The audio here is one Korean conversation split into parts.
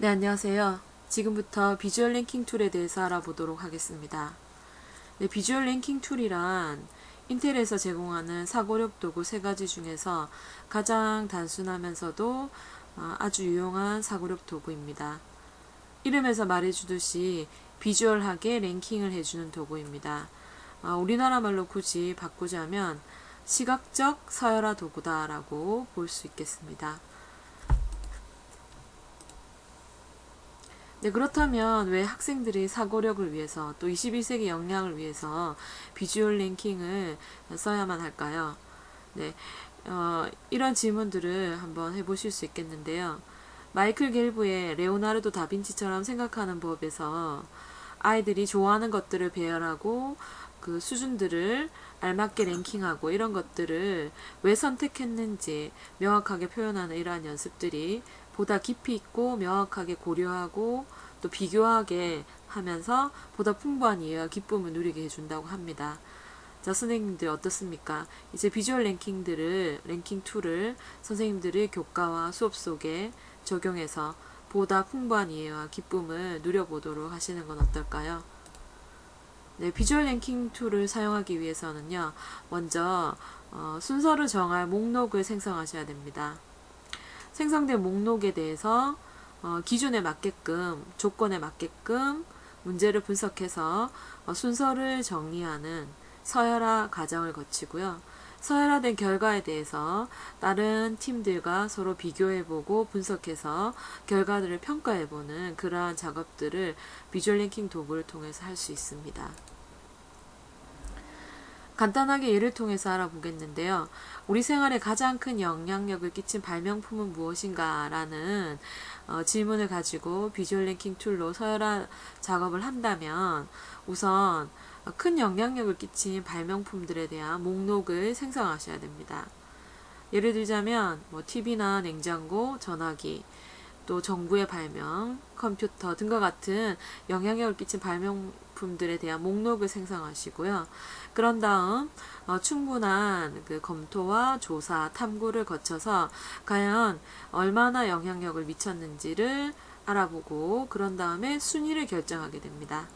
네, 안녕하세요. 지금부터 비주얼 랭킹 툴에 대해서 알아보도록 하겠습니다. 네, 비주얼 랭킹 툴이란 인텔에서 제공하는 사고력 도구 세 가지 중에서 가장 단순하면서도 아주 유용한 사고력 도구입니다. 이름에서 말해주듯이 비주얼하게 랭킹을 해주는 도구입니다. 우리나라 말로 굳이 바꾸자면 시각적 서열화 도구다라고 볼 수 있겠습니다. 네, 그렇다면 왜 학생들이 사고력을 위해서 또 21세기 역량을 위해서 비주얼 랭킹을 써야만 할까요? 네, 이런 질문들을 한번 해보실 수 있겠는데요. 마이클 갤브의 레오나르도 다빈치처럼 생각하는 법에서 아이들이 좋아하는 것들을 배열하고 그 수준들을 알맞게 랭킹하고 이런 것들을 왜 선택했는지 명확하게 표현하는 이러한 연습들이 보다 깊이 있고 명확하게 고려하고 또 비교하게 하면서 보다 풍부한 이해와 기쁨을 누리게 해준다고 합니다. 자, 선생님들 어떻습니까? 이제 비주얼 랭킹 툴을 선생님들의 교과와 수업 속에 적용해서 보다 풍부한 이해와 기쁨을 누려보도록 하시는 건 어떨까요? 네, 비주얼 랭킹 툴을 사용하기 위해서는요, 먼저 순서를 정할 목록을 생성하셔야 됩니다. 생성된 목록에 대해서 기준에 맞게끔, 조건에 맞게끔 문제를 분석해서 순서를 정리하는 서열화 과정을 거치고요. 서열화된 결과에 대해서 다른 팀들과 서로 비교해보고 분석해서 결과들을 평가해보는 그러한 작업들을 비주얼 랭킹 도구를 통해서 할 수 있습니다. 간단하게 예를 통해서 알아보겠는데요. 우리 생활에 가장 큰 영향력을 끼친 발명품은 무엇인가? 라는 질문을 가지고 비주얼 랭킹 툴로 서열화 작업을 한다면 우선 큰 영향력을 끼친 발명품들에 대한 목록을 생성하셔야 됩니다. 예를 들자면 TV나 냉장고, 전화기, 또 정부의 발명, 컴퓨터 등과 같은 영향력을 끼친 발명품들에 대한 목록을 생성하시고요. 그런 다음 충분한 그 검토와 조사, 탐구를 거쳐서 과연 얼마나 영향력을 미쳤는지를 알아보고 그런 다음에 순위를 결정하게 됩니다.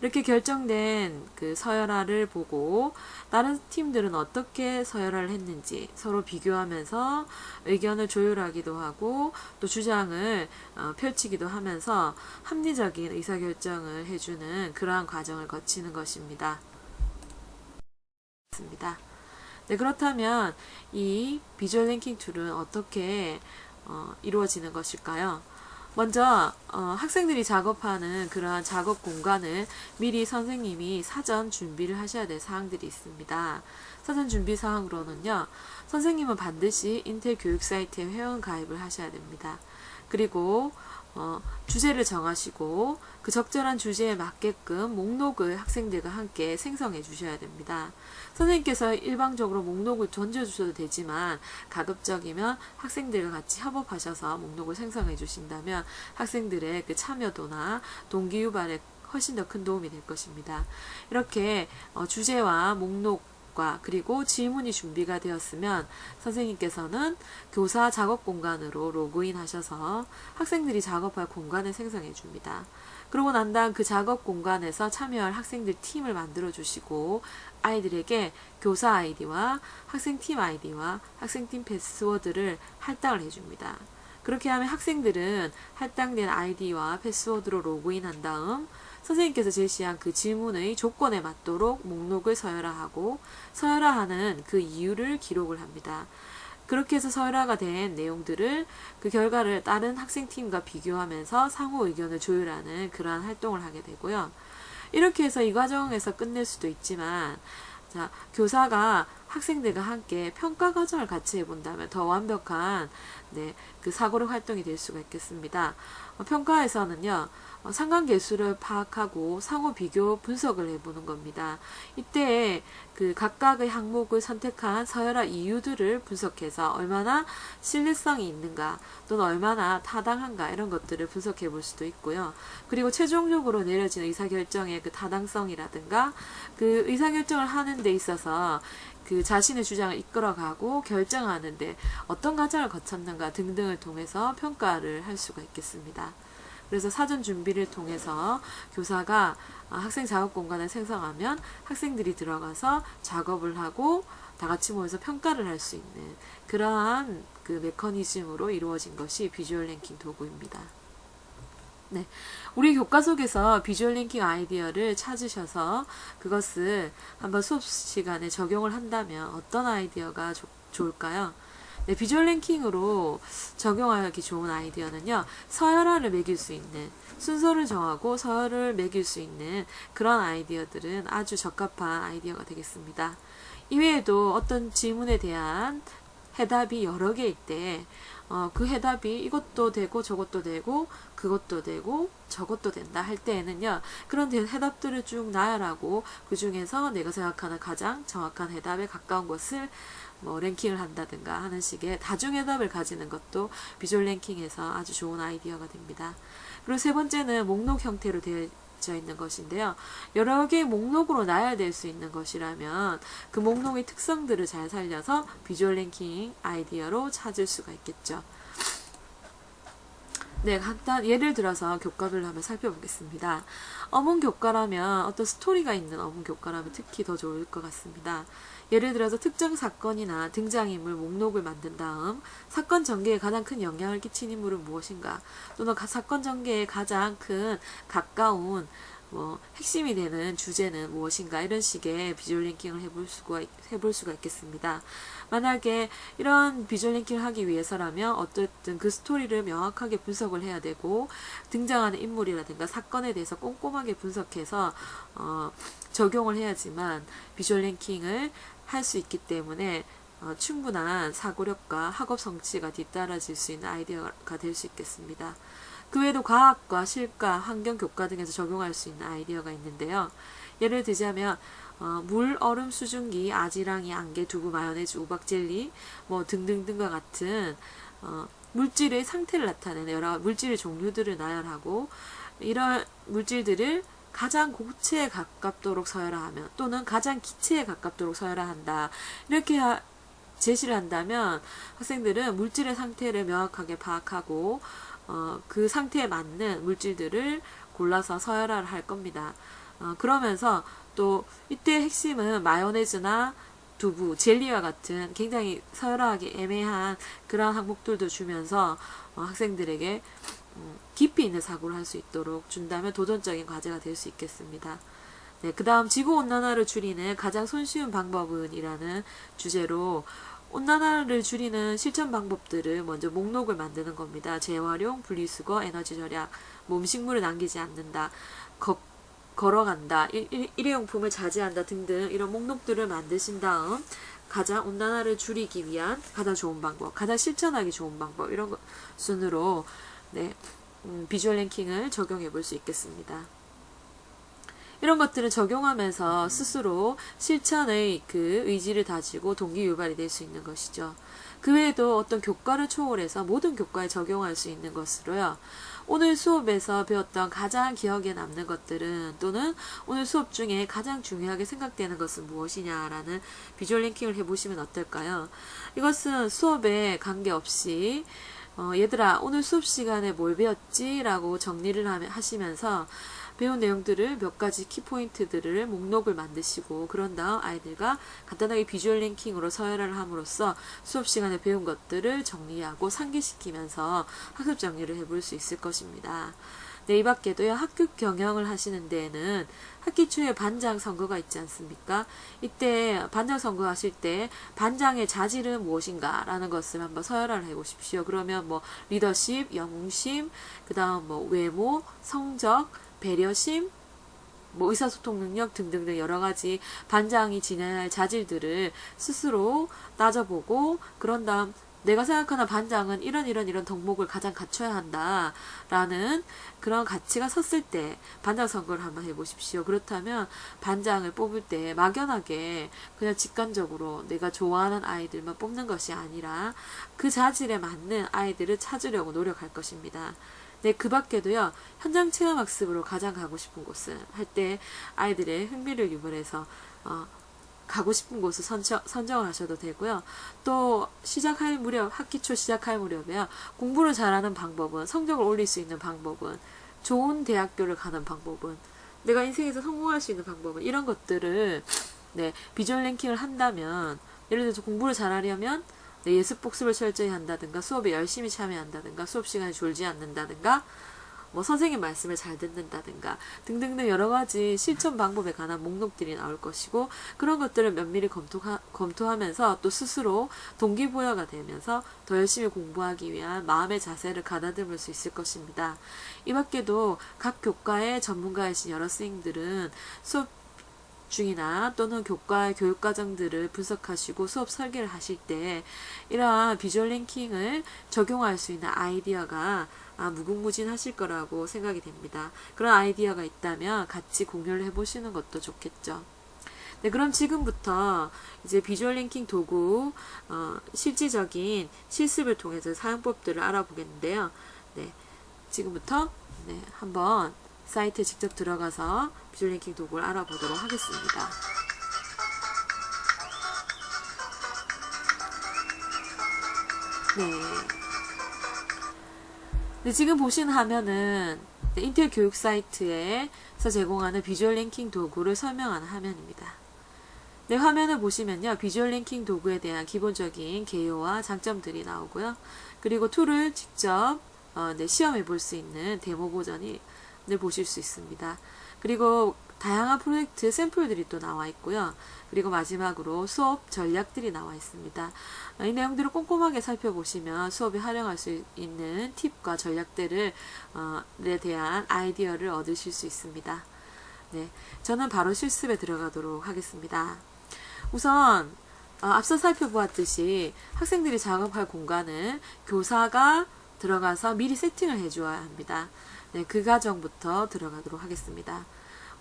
이렇게 결정된 그 서열화를 보고 다른 팀들은 어떻게 서열화를 했는지 서로 비교하면서 의견을 조율하기도 하고 또 주장을 펼치기도 하면서 합리적인 의사결정을 해주는 그러한 과정을 거치는 것입니다. 네, 그렇다면 이 비주얼 랭킹 툴은 어떻게 이루어지는 것일까요? 먼저 학생들이 작업하는 그러한 작업 공간을 미리 선생님이 사전 준비를 하셔야 될 사항들이 있습니다. 사전 준비 사항으로는요. 선생님은 반드시 인텔 교육 사이트에 회원 가입을 하셔야 됩니다. 그리고 주제를 정하시고 그 적절한 주제에 맞게끔 목록을 학생들과 함께 생성해 주셔야 됩니다. 선생님께서 일방적으로 목록을 던져주셔도 되지만 가급적이면 학생들과 같이 협업하셔서 목록을 생성해 주신다면 학생들의 그 참여도나 동기 유발에 훨씬 더 큰 도움이 될 것입니다. 이렇게 주제와 목록 그리고 질문이 준비가 되었으면 선생님께서는 교사 작업 공간으로 로그인 하셔서 학생들이 작업할 공간을 생성해 줍니다. 그러고 난 다음 그 작업 공간에서 참여할 학생들 팀을 만들어 주시고 아이들에게 교사 아이디와 학생팀 아이디와 학생팀 패스워드를 할당을 해줍니다. 그렇게 하면 학생들은 할당된 아이디와 패스워드로 로그인한 다음 선생님께서 제시한 그 질문의 조건에 맞도록 목록을 서열화하고 서열화하는 그 이유를 기록을 합니다. 그렇게 해서 서열화가 된 내용들을 그 결과를 다른 학생팀과 비교하면서 상호 의견을 조율하는 그러한 활동을 하게 되고요. 이렇게 해서 이 과정에서 끝낼 수도 있지만 자, 교사가 학생들과 함께 평가 과정을 같이 해본다면 더 완벽한 그 사고력 활동이 될 수가 있겠습니다. 평가에서는요. 상관계수를 파악하고 상호 비교 분석을 해보는 겁니다. 이때 그 각각의 항목을 선택한 서열화 이유들을 분석해서 얼마나 신뢰성이 있는가 또는 얼마나 타당한가 이런 것들을 분석해 볼 수도 있고요. 그리고 최종적으로 내려진 의사결정의 그 타당성이라든가 그 의사결정을 하는 데 있어서 그 자신의 주장을 이끌어가고 결정하는데 어떤 과정을 거쳤는가 등등을 통해서 평가를 할 수가 있겠습니다. 그래서 사전 준비를 통해서 교사가 학생 작업 공간을 생성하면 학생들이 들어가서 작업을 하고 다 같이 모여서 평가를 할 수 있는 그러한 그 메커니즘으로 이루어진 것이 비주얼 랭킹 도구입니다. 네, 우리 교과 속에서 비주얼 랭킹 아이디어를 찾으셔서 그것을 한번 수업 시간에 적용을 한다면 어떤 아이디어가 좋을까요? 네, 비주얼 랭킹으로 적용하기 좋은 아이디어는요, 서열화를 매길 수 있는, 순서를 정하고 서열을 매길 수 있는 그런 아이디어들은 아주 적합한 아이디어가 되겠습니다. 이외에도 어떤 질문에 대한 해답이 여러 개일 때 그 해답이 이것도 되고 저것도 되고 그것도 되고 저것도 된다 할 때에는요, 그런 해답들을 쭉 나열하고 그 중에서 내가 생각하는 가장 정확한 해답에 가까운 것을 랭킹을 한다든가 하는 식의 다중해답을 가지는 것도 비주얼 랭킹에서 아주 좋은 아이디어가 됩니다. 그리고 세 번째는 목록 형태로 되어져 있는 것인데요. 여러 개의 목록으로 나열될 수 있는 것이라면 그 목록의 특성들을 잘 살려서 비주얼 랭킹 아이디어로 찾을 수가 있겠죠. 네, 간단 예를 들어서 교과별로 한번 살펴보겠습니다. 어문 교과라면 어떤 스토리가 있는 어문 교과라면 특히 더 좋을 것 같습니다. 예를 들어서 특정 사건이나 등장인물 목록을 만든 다음 사건 전개에 가장 큰 영향을 끼친 인물은 무엇인가, 또는 사건 전개에 가장 큰 가까운 핵심이 되는 주제는 무엇인가, 이런 식의 비주얼 랭킹을 해볼 수가 있겠습니다. 만약에 이런 비주얼 랭킹을 하기 위해서라면 어쨌든 그 스토리를 명확하게 분석을 해야 되고 등장하는 인물이라든가 사건에 대해서 꼼꼼하게 분석해서 적용을 해야지만 비주얼 랭킹을 할 수 있기 때문에 충분한 사고력과 학업 성취가 뒤따라질 수 있는 아이디어가 될 수 있겠습니다. 그 외에도 과학과 실과, 환경 교과 등에서 적용할 수 있는 아이디어가 있는데요. 예를 들자면 물, 얼음, 수증기, 아지랑이, 안개, 두부, 마요네즈, 우박 젤리 등등등과 같은 물질의 상태를 나타내는 여러 물질의 종류들을 나열하고 이런 물질들을 가장 고체에 가깝도록 서열화하면 또는 가장 기체에 가깝도록 서열화한다. 이렇게 제시를 한다면 학생들은 물질의 상태를 명확하게 파악하고 그 상태에 맞는 물질들을 골라서 서열화를 할 겁니다. 그러면서 또 이때 핵심은 마요네즈나 두부, 젤리와 같은 굉장히 서열화하기 애매한 그런 항목들도 주면서 학생들에게 깊이 있는 사고를 할 수 있도록 준다면 도전적인 과제가 될 수 있겠습니다. 네, 그 다음 지구온난화를 줄이는 가장 손쉬운 방법은 이라는 주제로 온난화를 줄이는 실천 방법들을 먼저 목록을 만드는 겁니다. 재활용, 분리수거, 에너지 절약, 음식물을 남기지 않는다, 걸어간다, 일회용품을 자제한다 등등 이런 목록들을 만드신 다음 가장 온난화를 줄이기 위한 가장 좋은 방법, 가장 실천하기 좋은 방법 이런 순으로 비주얼 랭킹을 적용해 볼 수 있겠습니다. 이런 것들을 적용하면서 스스로 실천의 그 의지를 다지고 동기 유발이 될 수 있는 것이죠. 그 외에도 어떤 교과를 초월해서 모든 교과에 적용할 수 있는 것으로요. 오늘 수업에서 배웠던 가장 기억에 남는 것들은 또는 오늘 수업 중에 가장 중요하게 생각되는 것은 무엇이냐라는 비주얼 랭킹을 해보시면 어떨까요? 이것은 수업에 관계없이 얘들아 오늘 수업 시간에 뭘 배웠지? 라고 정리를 하시면서 배운 내용들을 몇 가지 키포인트들을 목록을 만드시고 그런 다음 아이들과 간단하게 비주얼 랭킹으로 서열화를 함으로써 수업 시간에 배운 것들을 정리하고 상기시키면서 학습 정리를 해볼 수 있을 것입니다. 네, 이 밖에도요, 학교 경영을 하시는 데에는 학기 초에 반장 선거가 있지 않습니까? 이때 반장 선거 하실 때 반장의 자질은 무엇인가 라는 것을 한번 서열화를 해보십시오. 그러면 리더십, 영웅심, 그 다음 외모, 성적, 배려심, 의사소통 능력 등등등 여러가지 반장이 지녀야 할 자질들을 스스로 따져보고 그런 다음 내가 생각하는 반장은 이런 덕목을 가장 갖춰야 한다 라는 그런 가치가 섰을 때 반장 선거를 한번 해보십시오. 그렇다면 반장을 뽑을 때 막연하게 그냥 직관적으로 내가 좋아하는 아이들만 뽑는 것이 아니라 그 자질에 맞는 아이들을 찾으려고 노력할 것입니다. 네, 그 밖에도요, 현장 체험 학습으로 가장 가고 싶은 곳은 할 때 아이들의 흥미를 유발해서 가고 싶은 곳을 선정을 하셔도 되고요. 또 학기 초 시작할 무렵에요. 공부를 잘하는 방법은, 성적을 올릴 수 있는 방법은 좋은 대학교를 가는 방법은, 내가 인생에서 성공할 수 있는 방법은, 이런 것들을 네, 비주얼 랭킹을 한다면, 예를 들어서 공부를 잘하려면 네, 예습 복습을 철저히 한다든가, 수업에 열심히 참여한다든가, 수업 시간에 졸지 않는다든가, 뭐 선생님 말씀을 잘 듣는다든가 등등등 여러 가지 실천 방법에 관한 목록들이 나올 것이고, 그런 것들을 면밀히 검토하면서 또 스스로 동기부여가 되면서 더 열심히 공부하기 위한 마음의 자세를 가다듬을 수 있을 것입니다. 이 밖에도 각 교과의 전문가이신 여러 스님들은 수업 중이나 또는 교과의 교육과정들을 분석하시고 수업 설계를 하실 때 이러한 비주얼 랭킹을 적용할 수 있는 아이디어가 무궁무진하실 거라고 생각이 됩니다. 그런 아이디어가 있다면 같이 공유를 해보시는 것도 좋겠죠. 네, 그럼 지금부터 이제 비주얼 랭킹 도구 실질적인 실습을 통해서 사용법들을 알아보겠는데요. 네, 지금부터 네, 한번 사이트에 직접 들어가서 비주얼 랭킹 도구를 알아보도록 하겠습니다. 네. 네, 지금 보시는 화면은 인텔 교육 사이트에서 제공하는 비주얼 랭킹 도구를 설명하는 화면입니다. 네, 화면을 보시면요, 비주얼 랭킹 도구에 대한 기본적인 개요와 장점들이 나오고요. 그리고 툴을 직접 네, 시험해 볼 수 있는 데모 버전을 보실 수 있습니다. 그리고 다양한 프로젝트 샘플들이 또 나와 있고요. 그리고 마지막으로 수업 전략들이 나와 있습니다. 이 내용들을 꼼꼼하게 살펴보시면 수업에 활용할 수 있는 팁과 전략들에 대한 아이디어를 얻으실 수 있습니다. 네, 저는 바로 실습에 들어가도록 하겠습니다. 우선 앞서 살펴보았듯이 학생들이 작업할 공간을 교사가 들어가서 미리 세팅을 해주어야 합니다. 네, 그 과정부터 들어가도록 하겠습니다.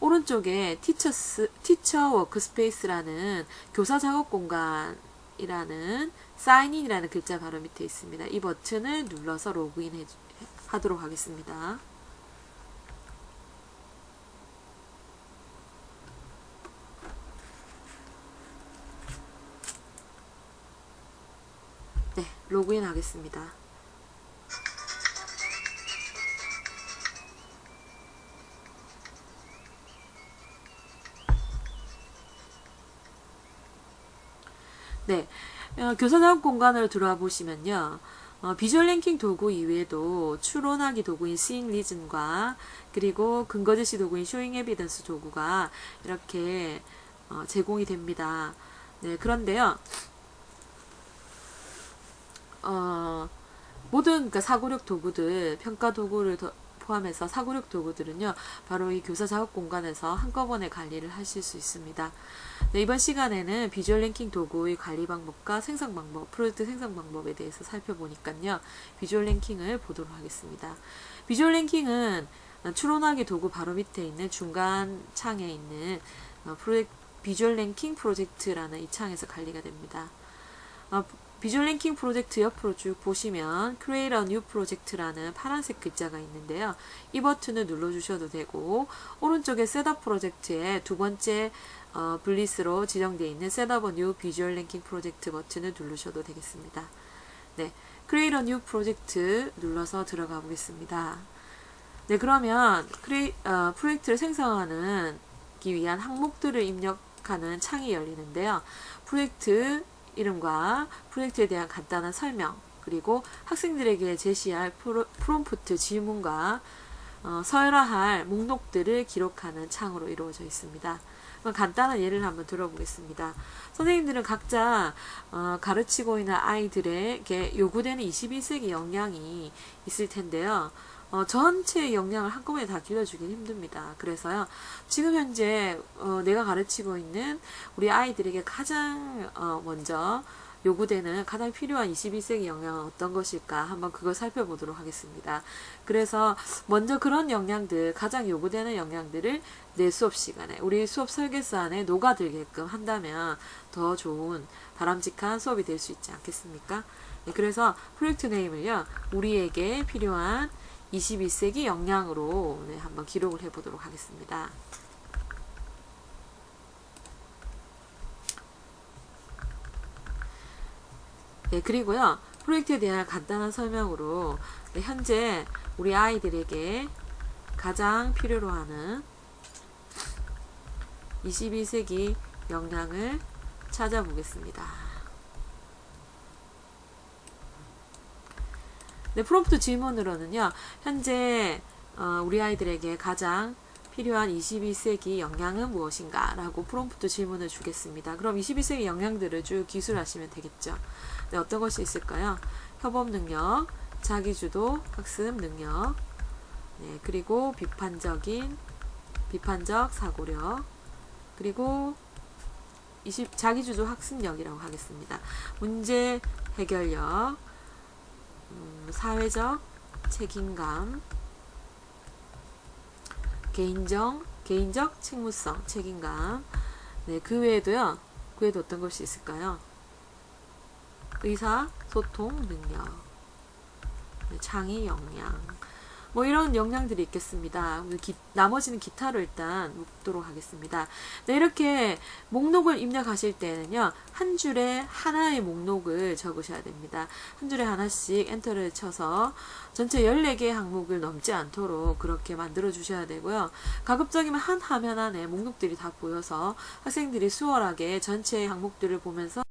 오른쪽에 티처 워크스페이스라는 교사 작업 공간이라는 사인인이라는 글자 바로 밑에 있습니다. 이 버튼을 눌러서 로그인 하도록 하겠습니다. 네, 로그인 하겠습니다. 네, 교사 작업 공간으로 들어와 보시면요, 비주얼 랭킹 도구 이외에도 추론하기 도구인 Seeing Reason과 그리고 근거 제시 도구인 Showing Evidence 도구가 이렇게 제공이 됩니다. 네, 그런데요, 모든 그러니까 사고력 도구들, 평가 도구를 포함해서 사고력 도구들은요, 바로 이 교사 작업 공간에서 한꺼번에 관리를 하실 수 있습니다. 네, 이번 시간에는 비주얼 랭킹 도구의 관리 방법과 생성 방법, 프로젝트 생성 방법에 대해서 살펴보니까요, 비주얼 랭킹을 보도록 하겠습니다. 비주얼 랭킹은 추론하기 도구 바로 밑에 있는 중간 창에 있는 비주얼 랭킹 프로젝트라는 이 창에서 관리가 됩니다. 비주얼 랭킹 프로젝트 옆으로 쭉 보시면 Create a New Project라는 파란색 글자가 있는데요. 이 버튼을 눌러주셔도 되고, 오른쪽에 셋업 프로젝트의 두 번째 블리스로 지정되어 있는 Set up a New Visual Ranking Project 버튼을 누르셔도 되겠습니다. 네, Create a New Project 눌러서 들어가 보겠습니다. 네, 그러면 프로젝트를 생성하기 위한 항목들을 입력하는 창이 열리는데요. 프로젝트 이름과 프로젝트에 대한 간단한 설명, 그리고 학생들에게 제시할 프롬프트 질문과 서열화할 목록들을 기록하는 창으로 이루어져 있습니다. 간단한 예를 한번 들어보겠습니다. 선생님들은 각자 가르치고 있는 아이들에게 요구되는 21세기 역량이 있을 텐데요. 전체 역량을 한꺼번에 다 길러주긴 힘듭니다. 그래서요, 지금 현재 내가 가르치고 있는 우리 아이들에게 가장 먼저 요구되는 가장 필요한 21세기 역량은 어떤 것일까 한번 그걸 살펴보도록 하겠습니다. 그래서 먼저 그런 역량들, 가장 요구되는 역량들을 내 수업 시간에, 우리 수업 설계서 안에 녹아들게끔 한다면 더 좋은 바람직한 수업이 될 수 있지 않겠습니까? 네, 그래서 프로젝트 네임을요, 우리에게 필요한 21세기 역량으로 한번 기록을 해보도록 하겠습니다. 네, 그리고요, 프로젝트에 대한 간단한 설명으로 현재 우리 아이들에게 가장 필요로 하는 21세기 역량을 찾아보겠습니다. 네, 프롬프트 질문으로는요, 현재 우리 아이들에게 가장 필요한 21세기 역량은 무엇인가? 라고 프롬프트 질문을 주겠습니다. 그럼 21세기 역량들을 쭉 기술하시면 되겠죠. 네, 어떤 것이 있을까요? 협업 능력, 자기주도 학습 능력, 네, 그리고 비판적 사고력, 그리고 자기주도 학습력이라고 하겠습니다. 문제 해결력, 사회적 책임감, 개인적 책무성, 책임감. 네, 그 외에도 어떤 것이 있을까요? 의사소통 능력, 네, 창의 역량, 뭐 이런 역량들이 있겠습니다. 나머지는 기타로 일단 묶도록 하겠습니다. 네, 이렇게 목록을 입력하실 때는요, 한 줄에 하나의 목록을 적으셔야 됩니다. 한 줄에 하나씩 엔터를 쳐서 전체 14개의 항목을 넘지 않도록 그렇게 만들어 주셔야 되고요. 가급적이면 한 화면 안에 목록들이 다 보여서 학생들이 수월하게 전체 항목들을 보면서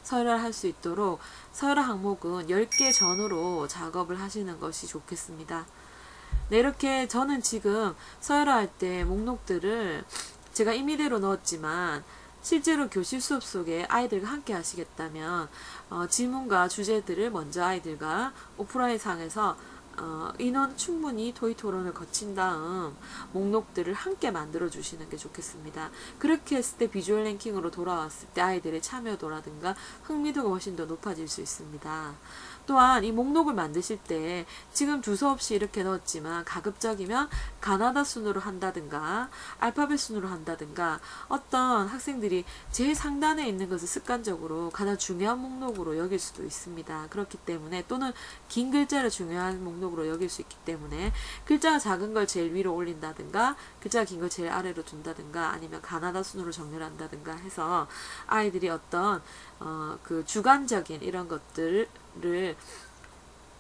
서열화를 할 수 있도록 서열화 항목은 10개 전후로 작업을 하시는 것이 좋겠습니다. 네, 이렇게 저는 지금 서열화할 때 목록들을 제가 임의대로 넣었지만 실제로 교실 수업 속에 아이들과 함께 하시겠다면 질문과 주제들을 먼저 아이들과 오프라인 상에서 인원 충분히 토의 토론을 거친 다음 목록들을 함께 만들어 주시는 게 좋겠습니다. 그렇게 했을 때 비주얼 랭킹으로 돌아왔을 때 아이들의 참여도라든가 흥미도가 훨씬 더 높아질 수 있습니다. 또한 이 목록을 만드실 때 지금 주소 없이 이렇게 넣었지만 가급적이면 가나다 순으로 한다든가 알파벳 순으로 한다든가 어떤 학생들이 제일 상단에 있는 것을 습관적으로 가장 중요한 목록으로 여길 수도 있습니다. 그렇기 때문에 또는 긴 글자를 중요한 목록으로 여길 수 있기 때문에 글자가 작은 걸 제일 위로 올린다든가 글자가 긴 걸 제일 아래로 둔다든가 아니면 가나다 순으로 정렬한다든가 해서 아이들이 어떤 그 주관적인 이런 것들을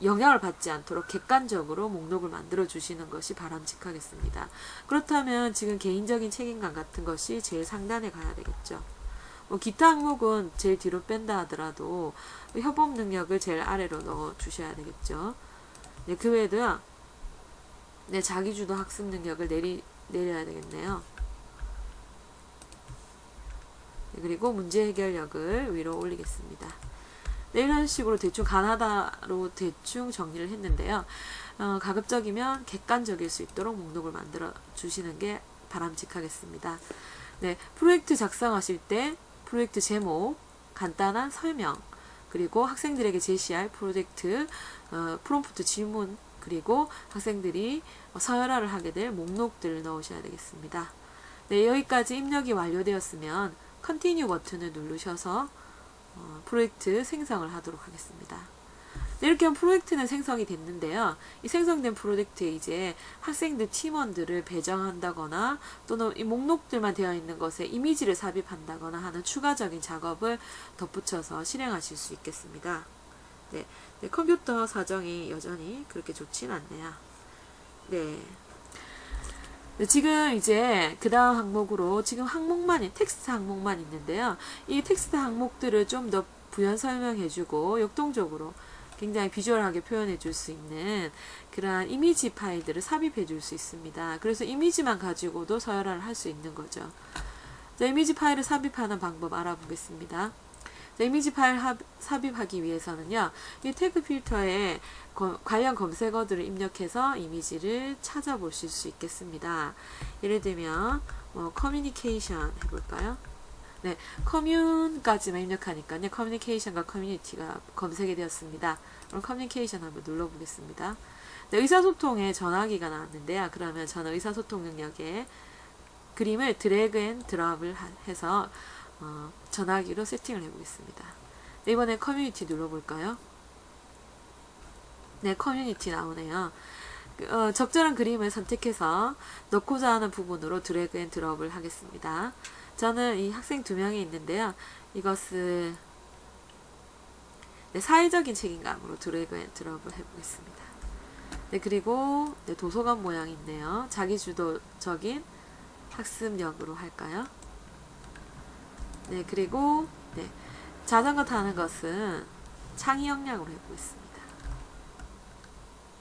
영향을 받지 않도록 객관적으로 목록을 만들어 주시는 것이 바람직하겠습니다. 그렇다면 지금 개인적인 책임감 같은 것이 제일 상단에 가야 되겠죠. 기타 항목은 제일 뒤로 뺀다 하더라도 협업 능력을 제일 아래로 넣어 주셔야 되겠죠. 네, 그 외에도요. 네, 자기주도 학습 능력을 내려야 되겠네요. 네, 그리고 문제 해결력을 위로 올리겠습니다. 네, 이런 식으로 대충 가나다로 대충 정리를 했는데요. 가급적이면 객관적일 수 있도록 목록을 만들어 주시는 게 바람직하겠습니다. 네, 프로젝트 작성하실 때 프로젝트 제목, 간단한 설명, 그리고 학생들에게 제시할 프로젝트 프롬프트 질문, 그리고 학생들이 서열화를 하게 될 목록들을 넣으셔야 되겠습니다. 네, 여기까지 입력이 완료되었으면 컨티뉴 버튼을 누르셔서 프로젝트 생성을 하도록 하겠습니다. 네, 이렇게 하면 프로젝트는 생성이 됐는데요. 이 생성된 프로젝트에 이제 학생들 팀원들을 배정한다거나 또는 이 목록들만 되어 있는 것에 이미지를 삽입한다거나 하는 추가적인 작업을 덧붙여서 실행하실 수 있겠습니다. 네, 네, 컴퓨터 사정이 여전히 그렇게 좋진 않네요. 네. 네, 지금 이제 그 다음 항목으로 지금 텍스트 항목만 있는데요. 이 텍스트 항목들을 좀 더 부연 설명해주고 역동적으로 굉장히 비주얼하게 표현해 줄 수 있는 그러한 이미지 파일들을 삽입해 줄 수 있습니다. 그래서 이미지만 가지고도 서열화를 할 수 있는 거죠. 자, 이미지 파일을 삽입하는 방법 알아보겠습니다. 자, 이미지 파일 삽입하기 위해서는요, 이 태그 필터에 관련 검색어들을 입력해서 이미지를 찾아보실 수 있겠습니다. 예를 들면 커뮤니케이션 해볼까요? 네, 커뮤까지만 입력하니까요. 커뮤니케이션과 커뮤니티가 검색이 되었습니다. 그럼 커뮤니케이션 한번 눌러보겠습니다. 네, 의사소통에 전화기가 나왔는데요. 그러면 저는 의사소통 능력에 그림을 드래그 앤 드롭을 해서 전화기로 세팅을 해보겠습니다. 네, 이번에 커뮤니티 눌러볼까요? 네, 커뮤니티 나오네요. 적절한 그림을 선택해서 넣고자 하는 부분으로 드래그 앤 드롭을 하겠습니다. 저는 이 학생 2명이 있는데요. 이것을 네, 사회적인 책임감으로 드래그 앤 드롭을 해보겠습니다. 네, 그리고 네, 도서관 모양이 있네요. 자기주도적인 학습력으로 할까요? 네, 그리고 네, 자전거 타는 것은 창의 역량으로 해보겠습니다.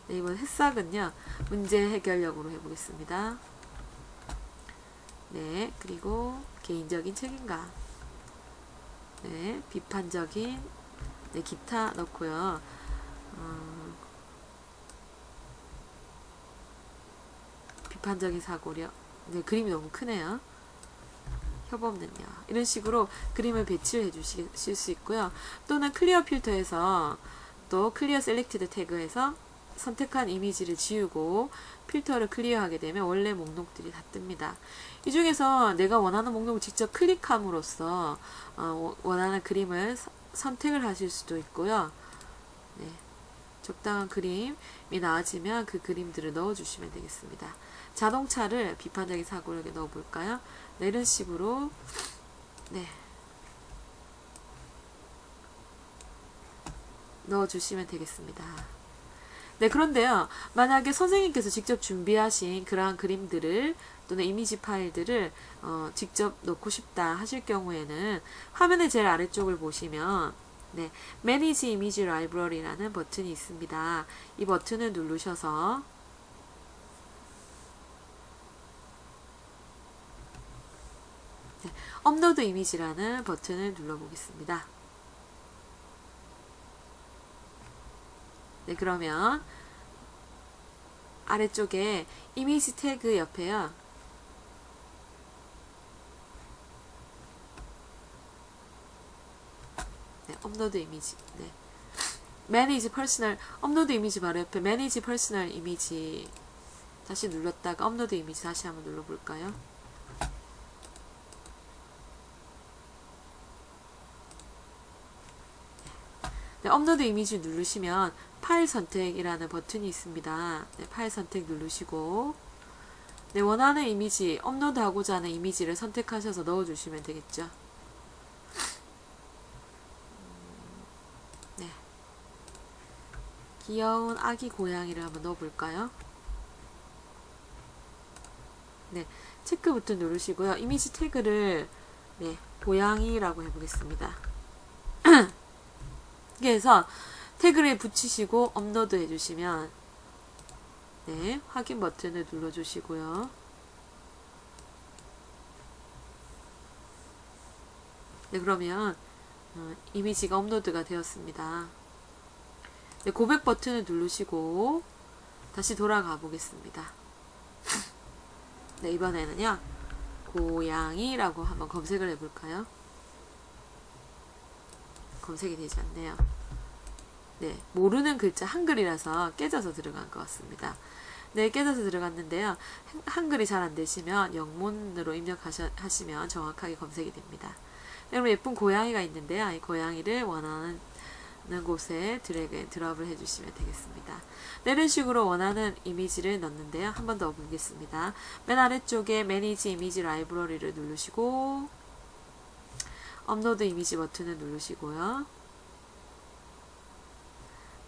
네, 이번 햇삭은요, 문제 해결력으로 해보겠습니다. 네, 그리고 개인적인 책임감. 네, 비판적인, 네, 기타 넣고요. 비판적인 사고력. 네, 그림이 너무 크네요. 협업 능력. 이런 식으로 그림을 배치를 해주실 수 있고요. 또는 클리어 필터에서 또 클리어 셀렉티드 태그에서 선택한 이미지를 지우고 필터를 클리어하게 되면 원래 목록들이 다 뜹니다. 이 중에서 내가 원하는 목록을 직접 클릭함으로써 원하는 그림을 선택을 하실 수도 있고요. 네, 적당한 그림이 나와지면 그 그림들을 넣어주시면 되겠습니다. 자동차를 비판적인 사고력에 넣어볼까요? 네, 이런 식으로 네, 넣어주시면 되겠습니다. 네, 그런데요, 만약에 선생님께서 직접 준비하신 그러한 그림들을 또는 이미지 파일들을 직접 넣고 싶다 하실 경우에는 화면의 제일 아래쪽을 보시면 네, Manage Image Library라는 버튼이 있습니다. 이 버튼을 누르셔서 네, 업로드 이미지라는 버튼을 눌러보겠습니다. 네, 그러면 아래쪽에 이미지 태그 옆에요. 네, 업로드 이미지. 네. Manage Personal, 업로드 이미지 바로 옆에 Manage Personal 이미지 다시 눌렀다가 업로드 이미지 다시 한번 눌러볼까요? 네, 업로드 이미지 누르시면 파일 선택이라는 버튼이 있습니다. 네, 파일 선택 누르시고 네, 원하는 이미지, 업로드하고자 하는 이미지를 선택하셔서 넣어주시면 되겠죠. 네, 귀여운 아기 고양이를 한번 넣어볼까요? 네, 체크 버튼 누르시고요. 이미지 태그를 네, 고양이라고 해보겠습니다. 그래서 태그를 붙이시고 업로드 해주시면 네, 확인 버튼을 눌러주시고요. 네, 그러면 이미지가 업로드가 되었습니다. 네, 고백 버튼을 누르시고 다시 돌아가 보겠습니다. 네, 이번에는요, 고양이라고 한번 검색을 해볼까요? 검색이 되지 않네요. 네, 모르는 글자 한글이라서 깨져서 들어간 것 같습니다. 네, 깨져서 들어갔는데요. 한글이 잘 안 되시면 영문으로 입력하시면 정확하게 검색이 됩니다. 네, 그럼 예쁜 고양이가 있는데요. 이 고양이를 원하는 곳에 드래그 앤 드롭을 해주시면 되겠습니다. 네, 이런 식으로 원하는 이미지를 넣는데요. 한 번 더 보겠습니다. 맨 아래쪽에 Manage Image Library를 누르시고 업로드 이미지 버튼을 누르시고요.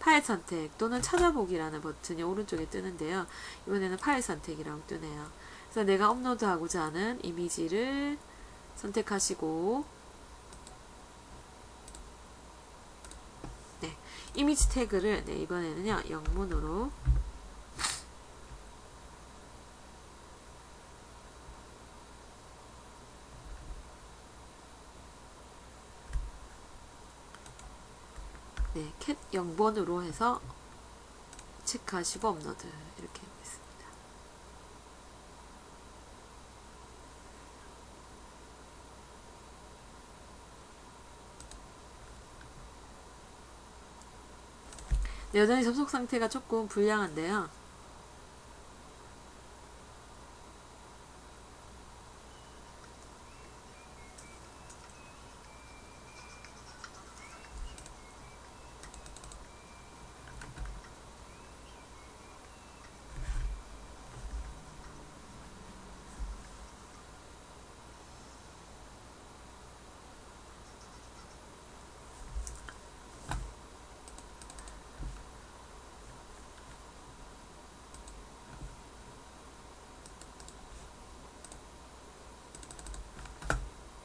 파일 선택 또는 찾아보기라는 버튼이 오른쪽에 뜨는데요. 이번에는 파일 선택이라고 뜨네요. 그래서 내가 업로드하고자 하는 이미지를 선택하시고 네, 이미지 태그를 네, 이번에는요, 영문으로 네, 캣 0번으로 해서 체크하시고 업로드 이렇게 해보겠습니다. 네, 여전히 접속 상태가 조금 불량한데요.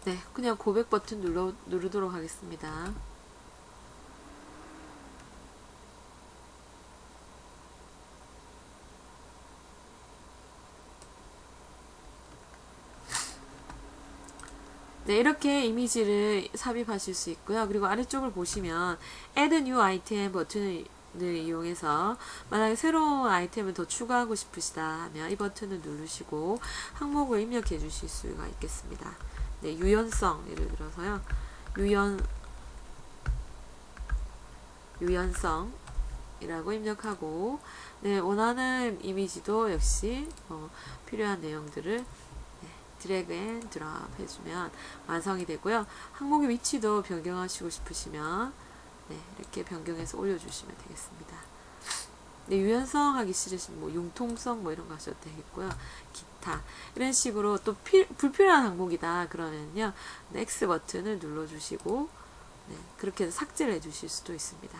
네, 그냥 고백 버튼 누르도록 하겠습니다. 네, 이렇게 이미지를 삽입하실 수 있고요. 그리고 아래쪽을 보시면 Add New Item 버튼을 이용해서 만약에 새로운 아이템을 더 추가하고 싶으시다 하면 이 버튼을 누르시고 항목을 입력해 주실 수가 있겠습니다. 네, 유연성 예를 들어서요. 유연성이라고 입력하고 네, 원하는 이미지도 역시 필요한 내용들을 드래그 앤 드롭 해주면 완성이 되고요. 항목의 위치도 변경하시고 싶으시면 네, 이렇게 변경해서 올려주시면 되겠습니다. 네, 유연성 하기 싫으시면 뭐 융통성 뭐 이런 거 하셔도 되겠고요. 기타 이런 식으로 또 불필요한 항목이다 그러면요, 네, X 버튼을 눌러주시고 네, 그렇게 해서 삭제를 해주실 수도 있습니다.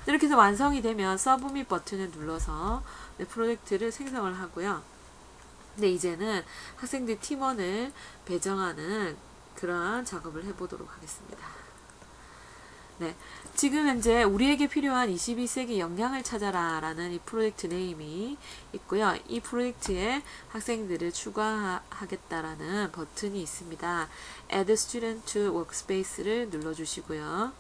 이렇게 해서 완성이 되면 서브밋 버튼을 눌러서 네, 프로젝트를 생성을 하고요. 근데 이제는 학생들 팀원을 배정하는 그러한 작업을 해보도록 하겠습니다. 네, 지금 현재 우리에게 필요한 21세기 역량을 찾아라 라는 이 프로젝트 네임이 있고요. 이 프로젝트에 학생들을 추가하겠다라는 버튼이 있습니다. Add Student to Workspace를 눌러주시고요.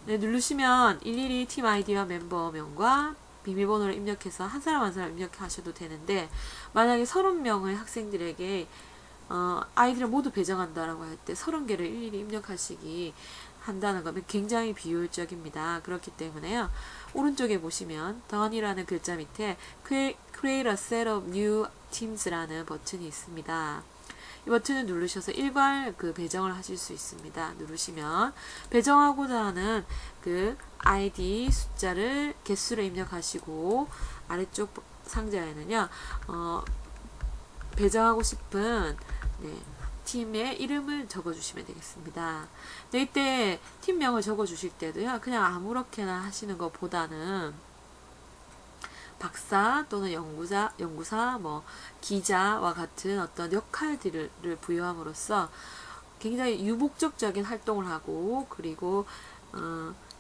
네, 누르시면 일일이 팀 아이디와 멤버명과 비밀번호를 입력해서 한 사람 한 사람 입력하셔도 되는데, 만약에 30명의 학생들에게 아이들을 모두 배정한다라고 할 때 30개를 일일이 입력하시기 한다는 거면 굉장히 비효율적입니다. 그렇기 때문에요, 오른쪽에 보시면 done이라는 글자 밑에 create a set of new teams라는 버튼이 있습니다. 이 버튼을 누르셔서 일괄 그 배정을 하실 수 있습니다. 누르시면 배정하고자 하는 그 아이디 숫자를 개수를 입력하시고, 아래쪽 상자에는요 배정하고 싶은 네, 팀의 이름을 적어주시면 되겠습니다. 네, 이때 팀명을 적어주실 때도요, 그냥 아무렇게나 하시는 것보다는 박사 또는 연구사, 뭐 기자와 같은 어떤 역할들을 부여함으로써 굉장히 유목적인 활동을 하고, 그리고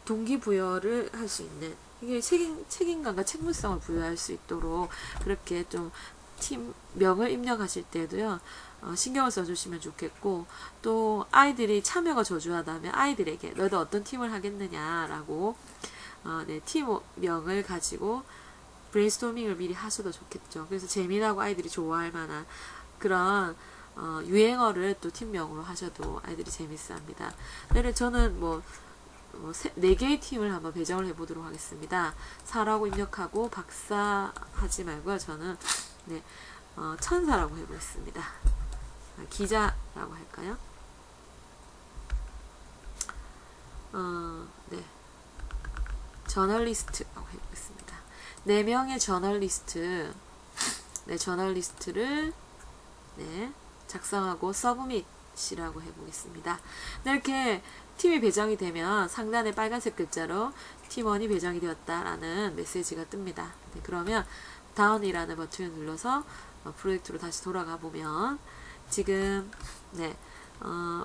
동기부여를 할 수 있는, 이게 책임감과 책무성을 부여할 수 있도록 그렇게 좀 팀명을 입력하실 때도요 신경을 써주시면 좋겠고, 또 아이들이 참여가 저조하다면 아이들에게 너도 어떤 팀을 하겠느냐라고 네, 팀명을 가지고 브레인스토밍을 미리 하셔도 좋겠죠. 그래서 재미나고 아이들이 좋아할 만한 그런 유행어를 또 팀명으로 하셔도 아이들이 재밌어 합니다. 저는 4개의 팀을 한번 배정을 해보도록 하겠습니다. 사라고 입력하고 박사 하지 말고요. 저는 네, 천사라고 해보겠습니다. 기자라고 할까요? 네, 저널리스트라고 해보겠습니다. 4명의 저널리스트를 네, 작성하고 서브밋이라고 해보겠습니다. 네, 이렇게 팀이 배정이 되면 상단에 빨간색 글자로 팀원이 배정이 되었다라는 메시지가 뜹니다. 네, 그러면 다운이라는 버튼을 눌러서 프로젝트로 다시 돌아가 보면 지금 네,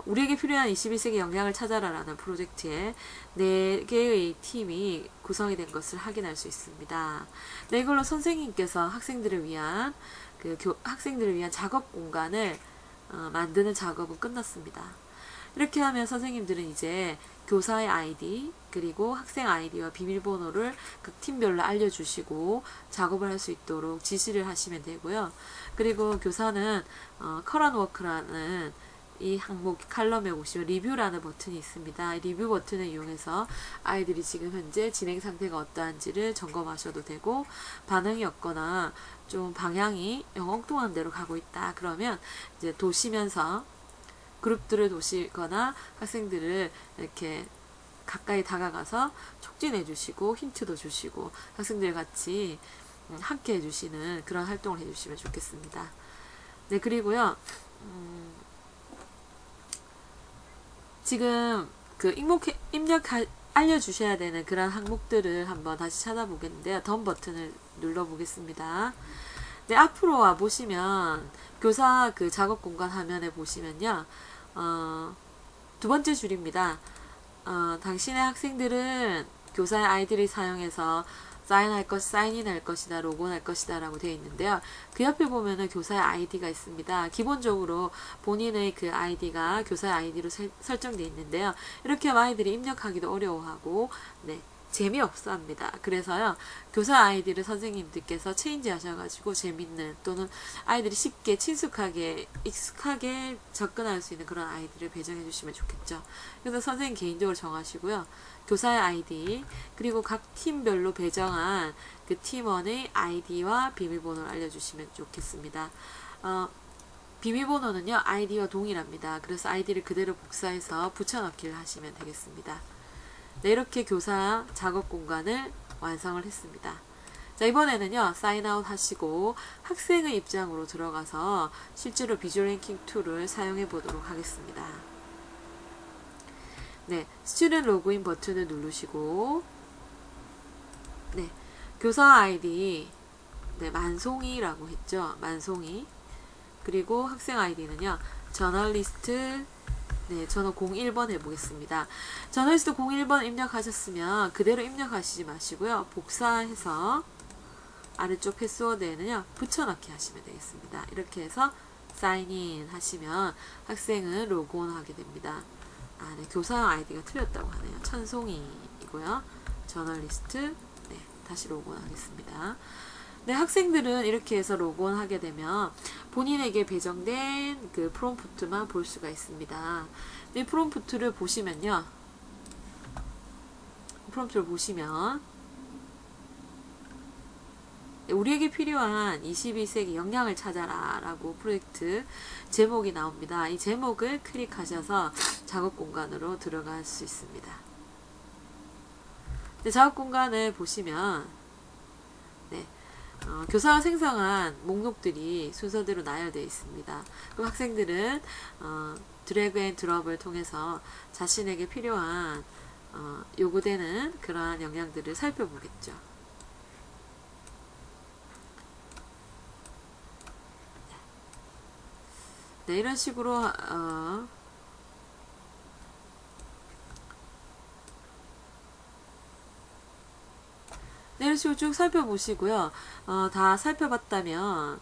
우리에게 필요한 21세기 역량을 찾아라라는 프로젝트에 4개의 팀이 구성이 된 것을 확인할 수 있습니다. 네, 이걸로 선생님께서 학생들을 위한 작업 공간을 만드는 작업은 끝났습니다. 이렇게 하면 선생님들은 이제 교사의 아이디 그리고 학생 아이디와 비밀번호를 각 팀별로 알려주시고 작업을 할 수 있도록 지시를 하시면 되고요. 그리고 교사는 current work라는 이 항목 칼럼에 보시면 리뷰라는 버튼이 있습니다. 리뷰 버튼을 이용해서 아이들이 지금 현재 진행 상태가 어떠한지를 점검하셔도 되고, 반응이 없거나 좀 방향이 엉뚱한 데로 가고 있다 그러면 이제 도시면서 그룹들을 도시거나 학생들을 이렇게 가까이 다가가서 촉진해 주시고 힌트도 주시고 학생들 같이 함께 해주시는 그런 활동을 해주시면 좋겠습니다. 네, 그리고요 지금 그 알려주셔야 되는 그런 항목들을 한번 다시 찾아보겠는데요. 덤 버튼을 눌러보겠습니다. 네, 앞으로 와 보시면 교사 그 작업 공간 화면에 보시면요. 두 번째 줄입니다. 당신의 학생들은 교사의 아이디를 사용해서 사인인할 것이다, 로그인할 것이다 라고 되어 있는데요. 그 옆에 보면은 교사의 아이디가 있습니다. 기본적으로 본인의 그 아이디가 교사의 아이디로 설정되어 있는데요. 이렇게 하면 아이들이 입력하기도 어려워하고, 네, 재미없어 합니다. 그래서요, 교사 아이디를 선생님들께서 체인지 하셔가지고 재밌는 또는 아이들이 쉽게 친숙하게 익숙하게 접근할 수 있는 그런 아이디를 배정해 주시면 좋겠죠. 그래서 선생님 개인적으로 정하시고요. 교사의 아이디 그리고 각 팀별로 배정한 그 팀원의 아이디와 비밀번호를 알려주시면 좋겠습니다. 비밀번호는요, 아이디와 동일합니다. 그래서 아이디를 그대로 복사해서 붙여넣기를 하시면 되겠습니다. 네, 이렇게 교사 작업 공간을 완성을 했습니다. 자, 이번에는요, 사인아웃 하시고 학생의 입장으로 들어가서 실제로 비주얼 랭킹 툴을 사용해 보도록 하겠습니다. 네, 스튜던트 로그인 버튼을 누르시고, 네, 교사 아이디, 네, 만송이라고 했죠. 만송이. 그리고 학생 아이디는요, 저널리스트, 네, 저는 01번 해보겠습니다. 저널리스트 01번 입력하셨으면 그대로 입력하시지 마시고요. 복사해서 아래쪽 패스워드에는요, 붙여넣기 하시면 되겠습니다. 이렇게 해서 사인인 하시면 학생은 로그온 하게 됩니다. 네, 교사 아이디가 틀렸다고 하네요. 천송이이고요. 저널리스트, 네, 다시 로그온 하겠습니다. 네, 학생들은 이렇게 해서 로그온 하게 되면 본인에게 배정된 그 프롬프트만 볼 수가 있습니다. 이 프롬프트를 보시면요. 프롬프트를 보시면 우리에게 필요한 21세기 역량을 찾아라 라고 프로젝트 제목이 나옵니다. 이 제목을 클릭하셔서 작업 공간으로 들어갈 수 있습니다. 네, 작업 공간을 보시면 네, 교사가 생성한 목록들이 순서대로 나열되어 있습니다. 그럼 학생들은 드래그 앤 드롭을 통해서 자신에게 필요한 요구되는 그러한 역량들을 살펴보겠죠. 네, 이런 식으로 네, 이런 식으로 쭉 살펴보시고요. 다 살펴봤다면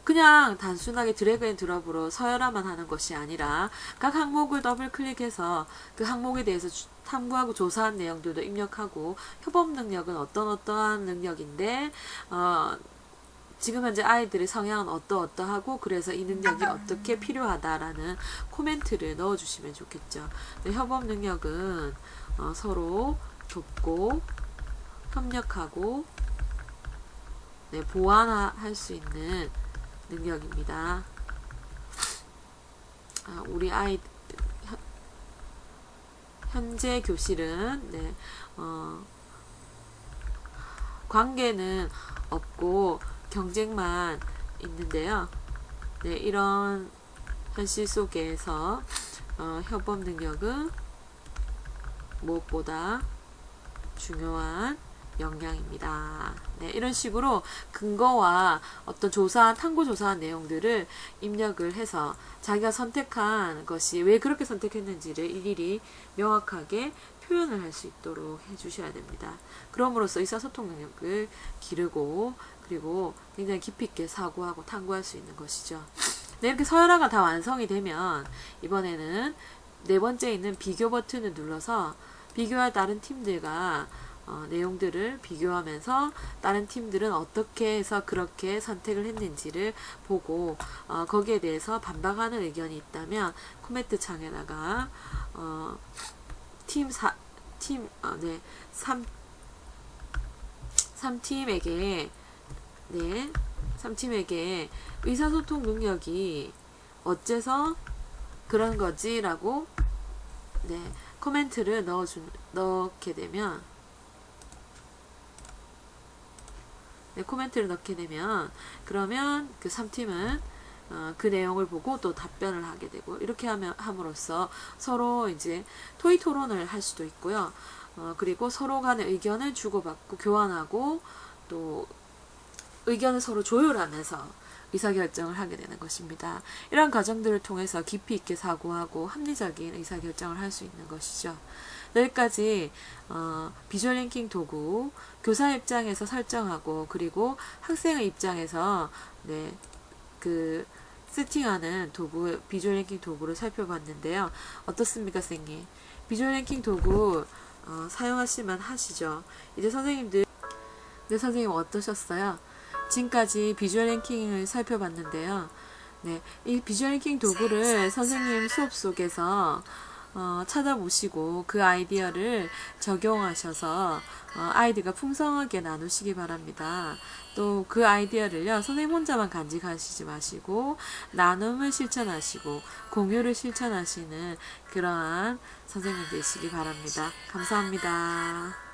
그냥 단순하게 드래그 앤 드롭으로 서열화만 하는 것이 아니라 각 항목을 더블 클릭해서 그 항목에 대해서 탐구하고 조사한 내용들도 입력하고 협업 능력은 어떠한 능력인데 지금 현재 아이들의 성향은 어떠하고 그래서 이 능력이 어떻게 필요하다라는 코멘트를 넣어주시면 좋겠죠. 네, 협업 능력은 서로 돕고 협력하고 네, 보완할 수 있는 능력입니다. 우리 아이 현재 교실은 네, 관계는 없고 경쟁만 있는데요. 네, 이런 현실 속에서 협업 능력은 무엇보다 중요한 역량입니다. 네, 이런 식으로 근거와 어떤 탐구 조사한 내용들을 입력을 해서 자기가 선택한 것이 왜 그렇게 선택했는지를 일일이 명확하게 표현을 할 수 있도록 해주셔야 됩니다. 그럼으로써 의사소통 능력을 기르고 그리고 굉장히 깊이 있게 사고하고 탐구할 수 있는 것이죠. 네, 이렇게 서열화가 다 완성이 되면 이번에는 네 번째 있는 비교 버튼을 눌러서 비교할 다른 팀들과 내용들을 비교하면서 다른 팀들은 어떻게 해서 그렇게 선택을 했는지를 보고 거기에 대해서 반박하는 의견이 있다면 코멘트 창에다가 3팀에게 의사소통 능력이 어째서 그런 거지? 라고 네, 코멘트를 넣게 되면 그러면 그 3팀은 그 내용을 보고 또 답변을 하게 되고 이렇게 함으로써 서로 이제 토의 토론을 할 수도 있고요. 그리고 서로 간의 의견을 주고받고 교환하고 또 의견을 서로 조율하면서 의사결정을 하게 되는 것입니다. 이런 과정들을 통해서 깊이 있게 사고하고 합리적인 의사결정을 할 수 있는 것이죠. 여기까지 비주얼 링킹 도구, 교사 입장에서 설정하고 그리고 학생의 입장에서 그 세팅하는 도구, 비주얼 링킹 도구를 살펴봤는데요. 어떻습니까, 선생님? 비주얼 링킹 도구 사용하실만 하시죠? 이제 선생님들, 네, 선생님 어떠셨어요? 지금까지 비주얼 랭킹을 살펴봤는데요. 네, 이 비주얼 랭킹 도구를 선생님 수업 속에서 찾아보시고 그 아이디어를 적용하셔서 아이들과 풍성하게 나누시기 바랍니다. 또 그 아이디어를요, 선생님 혼자만 간직하시지 마시고 나눔을 실천하시고 공유를 실천하시는 그러한 선생님 되시기 바랍니다. 감사합니다.